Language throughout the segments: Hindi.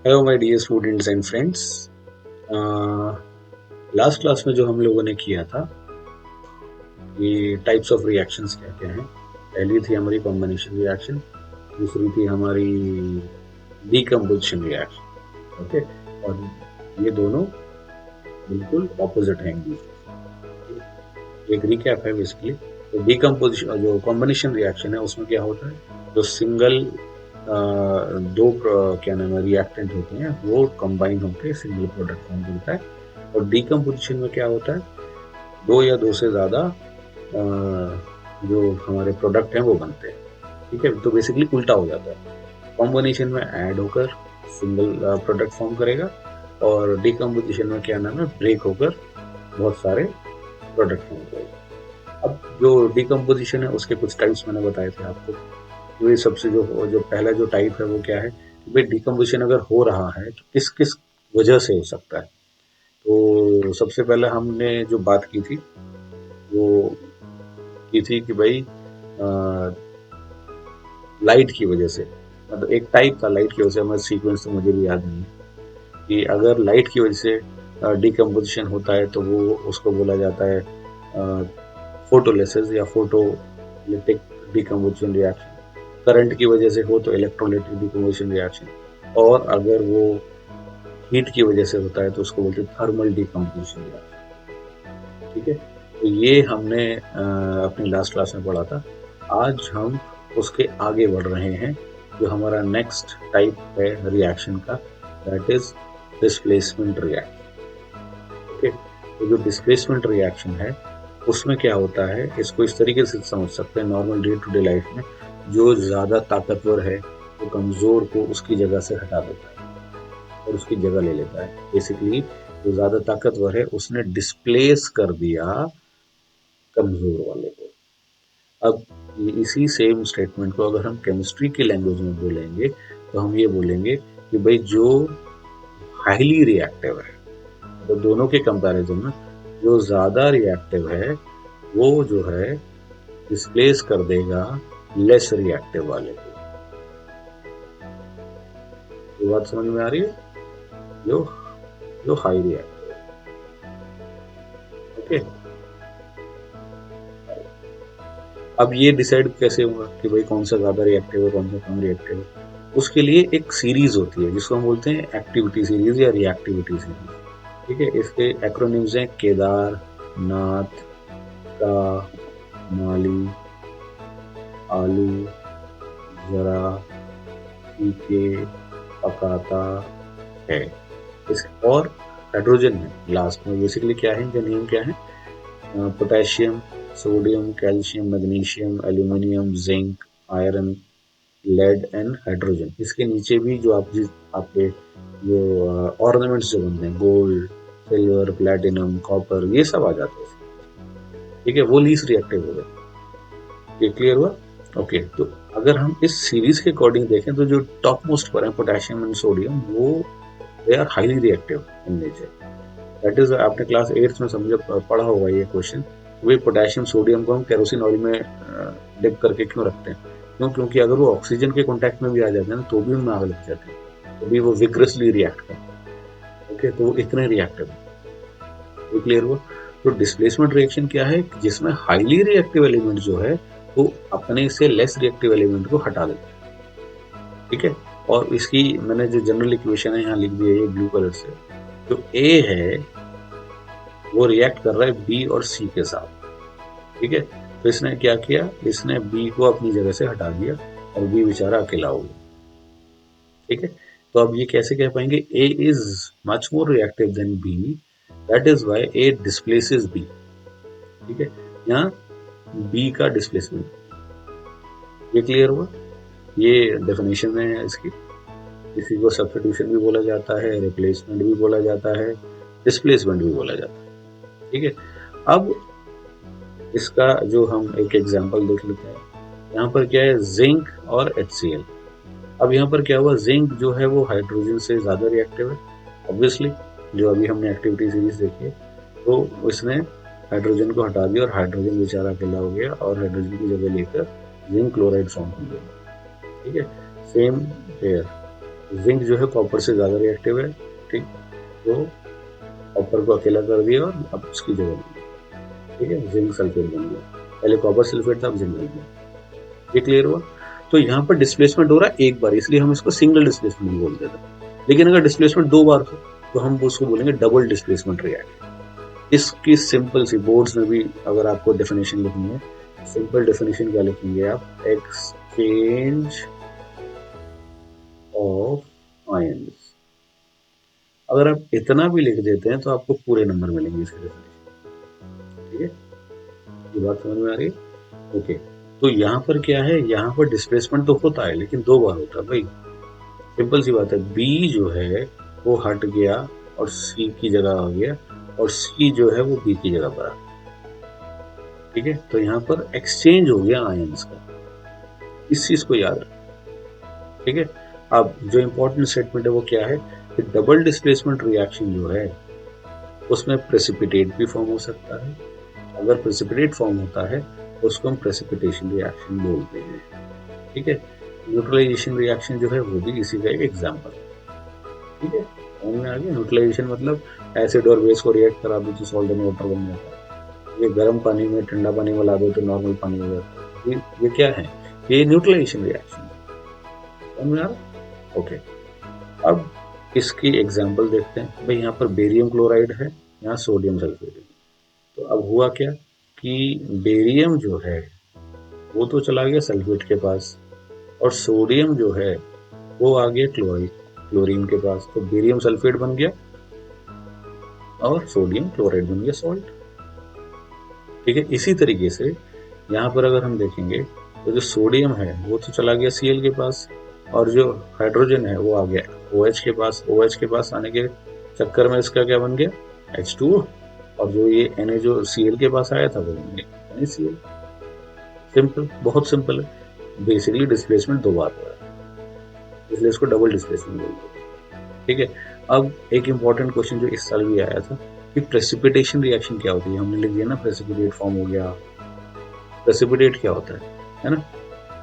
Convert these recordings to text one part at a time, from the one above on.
Hello my dear students and friends. Last class में जो हम लोगों ने किया था, ये टाइप्स ऑफ रिएक्शंस क्या क्या हैं। पहली थी हमारी कॉम्बिनेशन रिएक्शन, दूसरी थी हमारी डीकम्पोजिशन रिएक्शन। ओके, और ये दोनों बिल्कुल ऑपोजिट हैं एक दूसरे से। एक रिकैप है बेसिकली। तो डीकम्पोजिशन जो कॉम्बिनेशन रिएक्शन है उसमें क्या होता है, जो सिंगल दो क्या नाम है रिएक्टेंट होते हैं वो कंबाइन होकर सिंगल प्रोडक्ट फॉर्म करता है। और डीकम्पोजिशन में क्या होता है, दो या दो से ज्यादा जो हमारे प्रोडक्ट हैं वो बनते हैं। ठीक है, तो बेसिकली उल्टा हो जाता है। कॉम्बिनेशन में ऐड होकर सिंगल प्रोडक्ट फॉर्म करेगा, और डीकम्पोजिशन में क्या नाम है, ब्रेक होकर बहुत सारे प्रोडक्ट फॉर्म करेगा। अब जो डीकम्पोजिशन है उसके कुछ टाइप्स मैंने बताए थे आपको। ये सबसे जो जो पहला जो टाइप है वो क्या है, भाई डीकम्पोजिशन अगर हो रहा है तो किस किस वजह से हो सकता है। तो सबसे पहले हमने जो बात की थी वो की थी कि भाई लाइट की वजह से, मतलब एक टाइप था लाइट की वजह से, हमारे सीक्वेंस तो मुझे भी याद नहीं है कि अगर लाइट की वजह से डिकम्पोजिशन होता है तो वो उसको बोला जाता है फोटोलिसिस या फोटोलिटिक डिकम्पोजिशन रिएक्शन। करंट की वजह से हो तो इलेक्ट्रोलाइटिक डिकम्पोजिशन रिएक्शन, और अगर वो हीट की वजह से होता है तो उसको बोलते हैं थर्मल डिकम्पोजिशन रिएक्शन। ठीक है, तो ये हमने अपनी लास्ट क्लास में पढ़ा था। आज हम उसके आगे बढ़ रहे हैं। जो हमारा नेक्स्ट टाइप है रिएक्शन का, that is displacement reaction. Okay, तो जो डिस्प्लेसमेंट रिएक्शन है उसमें क्या होता है, इसको इस तरीके से समझ सकते हैं normal day to day life में। जो ज्यादा ताकतवर है वो कमजोर को उसकी जगह से हटा देता है और उसकी जगह ले लेता है। बेसिकली जो ज्यादा ताकतवर है उसने डिस्प्लेस कर दिया कमजोर वाले को। अब इसी सेम स्टेटमेंट को अगर हम केमिस्ट्री की लैंग्वेज में बोलेंगे तो हम ये बोलेंगे कि भाई जो हाईली रिएक्टिव है, तो दोनों के कंपैरिजन में जो ज्यादा रिएक्टिव है वो जो है डिस्प्लेस कर देगा लेस रिएक्टिव वाले को। ये बात समझ में आ रही है? जो जो हाई रिएक्टिव है। ओके, अब ये डिसाइड कैसे होगा कि भाई कौन सा ज्यादा रिएक्टिव है कौन सा कम रिएक्टिव है। उसके लिए एक सीरीज होती है जिसको हम बोलते हैं एक्टिविटी सीरीज या रिएक्टिविटी सीरीज। ठीक है, इसके एक्रोनिम्स हैं केदार, नाथ, का, माली, आलू, जरा, पीके, पकाता है। इस और हाइड्रोजन है लास्ट में। बेसिकली क्या है, इनका नेम क्या है, potassium, sodium, calcium, magnesium, aluminium, zinc, iron, lead and hydrogen. इसके नीचे भी जो आपके जो ऑर्नामेंट्स जो बनते हैं, गोल्ड, सिल्वर, प्लेटिनम, कॉपर, ये सब आ जाते हैं। ठीक है, वो लीस्ट रिएक्टिव हो गए। ये क्लियर हुआ? ओके, तो अगर हम इस सीरीज के अकॉर्डिंग देखें तो जो टॉप मोस्ट पर है पोटेशियम एंड सोडियम, वो they are highly reactive in nature. That is, आपने क्लास 8 में समझा पढ़ा होगा ये क्वेश्चन। वे पोटेशियम सोडियम को हम केरोसिन ऑयल में डिप करके क्यों रखते हैं? क्योंकि अगर वो ऑक्सीजन के कांटेक्ट में भी आ जाते हैं ना तो भी उनमें आग लग जाती है, तो भी वो विग्रसली रिएक्ट करते हैं। ओके, तो वो इतने रिएक्टिव है। ये क्लियर हुआ? तो डिस्प्लेसमेंट रिएक्शन क्या है, जिसमें हाईली रिएक्टिव एलिमेंट जो है वो अपने से लेस रिएक्टिव एलिमेंट को हटा देता है। ठीक है, और इसकी मैंने जो जनरल इक्वेशन है यहाँ लिख दी है ये ब्लू कलर से। जो ए है वो रिएक्ट कर रहा है बी और सी के साथ। ठीक है, तो इसने क्या किया, इसने बी को अपनी जगह से हटा दिया और बी बेचारा अकेला हो गया। ठीक है, तो अब ये कैसे कह पाएंगे, A is much more reactive than B, that is why A displaces B. ठीक है, यहाँ बी का डिस्प्लेसमेंट। ये क्लियर हुआ? ये डेफिनेशन है इसकी। इसी को सब्स्टिट्यूशन भी बोला जाता है, रिप्लेसमेंट भी बोला जाता है, डिस्प्लेसमेंट भी बोला जाता है। ठीक है, अब इसका जो हम एक एग्जांपल देख लेते हैं। यहाँ पर क्या है, जिंक और HCl। अब यहाँ पर क्या हुआ, जिंक जो है वो हाइड्रोजन से ज्यादा रिएक्टिव है ऑब्वियसली। जो अभी हमने एक्टिविटी सीरीज देखी है, तो उसने हाइड्रोजन को हटा दिया और हाइड्रोजन बेचारा अकेला हो गया और हाइड्रोजन की जगह लेकर जिंक क्लोराइड फॉर्म हो गया। ठीक है, सेम पेयर। जिंक जो है कॉपर से ज्यादा रिएक्टिव है, ठीक, तो कॉपर को अकेला कर दिया और अब उसकी जगह बनी, ठीक है, जिंक सल्फेट बन गया। पहले कॉपर सल्फेट था, अब जिंक सल्फेट। ये क्लियर हुआ? तो यहाँ पर डिस्प्लेसमेंट हो रहा है एक बार, इसलिए हम इसको सिंगल डिस्प्लेसमेंट बोलते थे। लेकिन अगर डिस्प्लेसमेंट दो बार हो तो हम उसको बोलेंगे डबल डिस्प्लेसमेंट रिएक्शन। इसकी सिंपल सी बोर्ड्स में भी अगर आपको डेफिनेशन लिखनी है, सिंपल डेफिनेशन क्या लिखेंगे आप? Exchange of ions. अगर आप इतना भी लिख देते हैं तो आपको पूरे नंबर मिलेंगे इसके डेफिनेशन। ठीक है, ये बात समझ में आ रही है? ओके। तो यहाँ पर क्या है, यहाँ पर डिस्प्लेसमेंट तो होता है लेकिन दो बार होता है भाई। सिंपल सी बात है, बी जो है वो हट गया और सी की जगह आ गया, और सी जो है वो बी की जगह पर आ गया। ठीक है, तो यहाँ पर एक्सचेंज हो गया आयंस का, इस चीज को याद रखना। ठीक है, अब जो इंपॉर्टेंट स्टेटमेंट है वो क्या है कि डबल डिस्प्लेसमेंट रिएक्शन जो है उसमें प्रेसिपिटेट भी फॉर्म हो सकता है। अगर प्रेसिपिटेट फॉर्म होता है तो उसको हम प्रेसिपिटेशन रिएक्शन बोलते हैं। ठीक है, न्यूट्रलाइजेशन रिएक्शन जो है वो भी इसी का एक एग्जाम्पल है। ठीक है, समझ में आ गया? न्यूट्रलाइजेशन मतलब एसिड और बेस को रिएक्ट करा दो तो सॉल्ट एंड वाटर बन जाता है। ये गर्म पानी में ठंडा पानी मिला दो तो नॉर्मल पानी हो जाता है। ये क्या है? ये न्यूट्रलाइजेशन रिएक्शन है। समझ में आ रहा? ओके। अब इसकी एग्जाम्पल देखते हैं। भाई यहाँ पर बेरियम क्लोराइड है, यहाँ सोडियम सल्फेट है। तो अब हुआ क्या कि बेरियम जो है वो तो चला गया सल्फेट के पास, और सोडियम जो है वो आ गया क्लोरीन के पास। तो बेरियम सल्फेट बन गया और सोडियम क्लोराइड बन गया सॉल्ट। ठीक है, इसी तरीके से यहाँ पर अगर हम देखेंगे तो जो सोडियम है वो तो चला गया Cl के पास, और जो हाइड्रोजन है वो आ गया OH के पास। OH के पास आने के चक्कर में इसका क्या बन गया? H2O। और जो ये Na जो Cl के पास आया था वो बन गया NaCl। सिंपल, बहुत सिंपल है। बेसिकली डिस्प्लेसमेंट दो बार हो रहा है, इसलिए इसको डबल डिस्प्लेसमेंट बोलते हैं। ठीक है, अब एक इंपॉर्टेंट क्वेश्चन जो इस साल भी आया था कि प्रेसिपिटेशन रिएक्शन क्या होती है। हमने लिख दिया ना, प्रेसिपिटेट फॉर्म हो गया। प्रेसिपिटेट क्या होता है ना?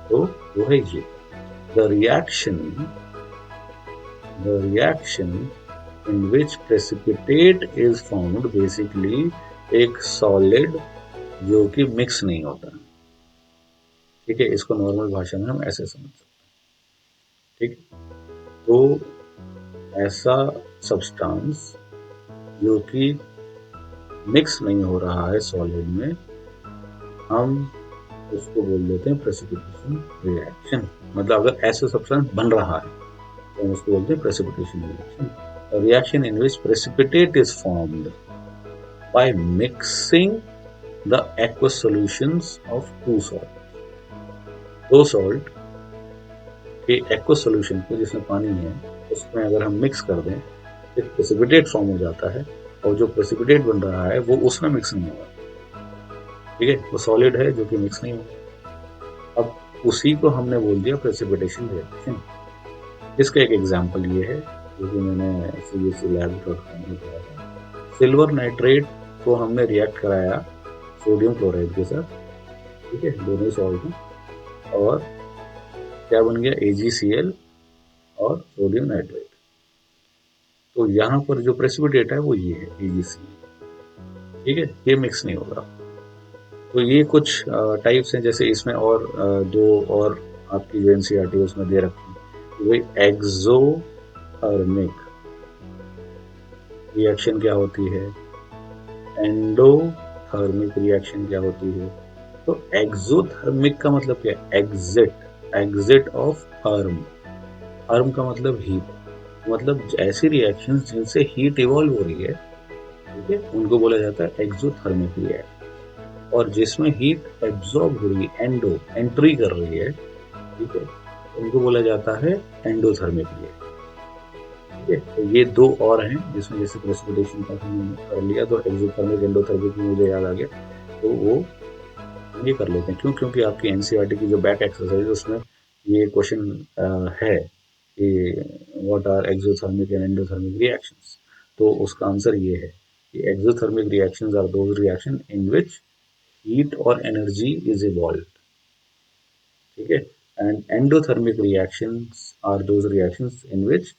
तो वो है ये, the reaction in which precipitate is formed, basically एक सॉलिड जो कि मिक्स नहीं होता। ठीक है, इसको नॉर्मल भाषा में हम ऐसे समझ सकते हैं। ठीक, तो ऐसा सब्सटेंस जो कि मिक्स नहीं हो रहा है सॉलिड में, हम उसको बोल देते हैं प्रेसिपिटेशन रिएक्शन। मतलब अगर ऐसा सब्सटेंस बन रहा है तो हम उसको बोलते हैं precipitation reaction. Reaction in which precipitate is formed by mixing the aqueous solutions of two salt. दो सॉल्ट के एक्वस सॉल्यूशन को, जिसमें पानी है, उसमें अगर हम मिक्स कर दें तो प्रेसिपिटेट फॉर्म हो जाता है, और जो प्रेसिपिटेट बन रहा है वो उसमें मिक्स नहीं होगा। ठीक है, वो सॉलिड है जो कि मिक्स नहीं होगा। अब उसी को हमने बोल दिया प्रेसिपिटेशन रिएक्शन। इसका एक एग्जांपल ये है जो कि मैंने सीबीएसई लैब में पढ़ा था। सिल्वर नाइट्रेट को हमने रिएक्ट कराया सोडियम क्लोराइड के साथ। ठीक है, दोनों ही सॉल्ट हैं, और क्या बन गया? AgCl और सोडियम नाइट्रेट। तो यहाँ पर जो प्रेसिपिटेट है वो ये है, AgCl। ठीक है, ये मिक्स नहीं होगा। तो ये कुछ टाइप्स हैं। जैसे इसमें और दो और आपकी जो एनसीईआरटी है उसमें दे रखी है, वही एक्सोथर्मिक रिएक्शन क्या होती है, एंडोथर्मिक रिएक्शन क्या होती है। तो एक्सोथर्मिक का मतलब क्या है? Exit of हर्म। हर्म का मतलब हीट, मतलब ऐसी रिएक्शंस जिनसे हीट इवॉल्व हो रही है, ठीक है, उनको बोला जाता है एक्सोथर्मिक रिएक्शन। और जिसमें हीट एब्जॉर्ब हो रही है, एंट्री कर रही है, ठीक है, उनको बोला जाता है एंडोथर्मिक रिएक्शन। ठीक है, तो ये दो और हैं जिसमें जैसे प्रेसिपिटेशन का हमने कर लिया, तो एक्सोथर्मिक एंडोथर्मिक मुझे याद आ गया, तो वो ये कर लेते हैं। क्यों? क्योंकि आपकी एनसीईआरटी की जो बैक एक्सरसाइज है उसमें ये क्वेश्चन है कि what are exothermic and endothermic reactions. तो उसका आंसर ये है कि exothermic reactions are those reaction in which heat और एनर्जी इज इवॉल्व। ठीक है, and endothermic reactions are those reactions in which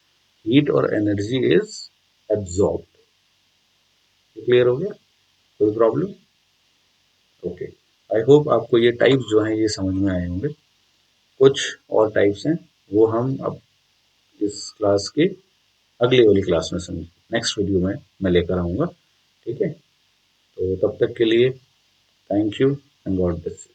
heat or energy is absorbed. Clear हो गया? कोई प्रॉब्लम? ओके, आई होप आपको ये टाइप्स जो हैं ये समझ में आए होंगे। कुछ और टाइप्स हैं वो हम अब इस क्लास के अगली वाली क्लास में समझ नेक्स्ट वीडियो में मैं लेकर आऊँगा। ठीक है, तो तब तक के लिए thank you and God bless.